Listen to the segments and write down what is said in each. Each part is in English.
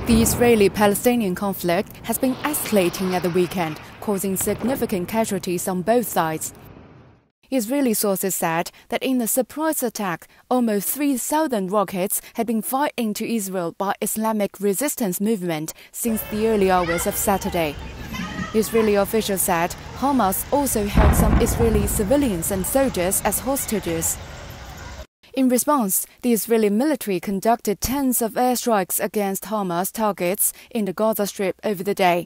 The Israeli-Palestinian conflict has been escalating at the weekend, causing significant casualties on both sides. Israeli sources said that in the surprise attack, almost 3,000 rockets had been fired into Israel by Islamic resistance movement since the early hours of Saturday. Israeli officials said Hamas also held some Israeli civilians and soldiers as hostages. In response, the Israeli military conducted tens of airstrikes against Hamas targets in the Gaza Strip over the day.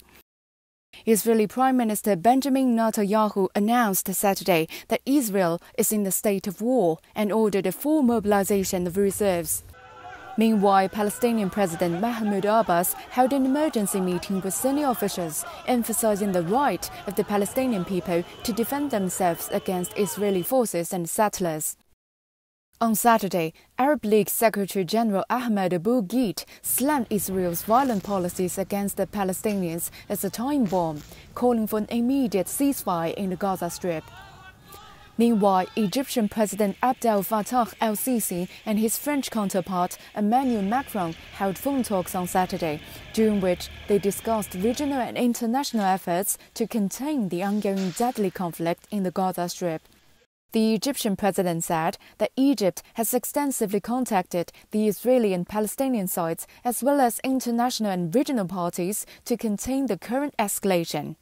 Israeli Prime Minister Benjamin Netanyahu announced Saturday that Israel is in a state of war and ordered a full mobilization of reserves. Meanwhile, Palestinian President Mahmoud Abbas held an emergency meeting with senior officials, emphasizing the right of the Palestinian people to defend themselves against Israeli forces and settlers. On Saturday, Arab League Secretary-General Ahmed Abu Gheit slammed Israel's violent policies against the Palestinians as a time bomb, calling for an immediate ceasefire in the Gaza Strip. Meanwhile, Egyptian President Abdel Fattah el-Sisi and his French counterpart Emmanuel Macron held phone talks on Saturday, during which they discussed regional and international efforts to contain the ongoing deadly conflict in the Gaza Strip. The Egyptian president said that Egypt has extensively contacted the Israeli and Palestinian sides as well as international and regional parties to contain the current escalation.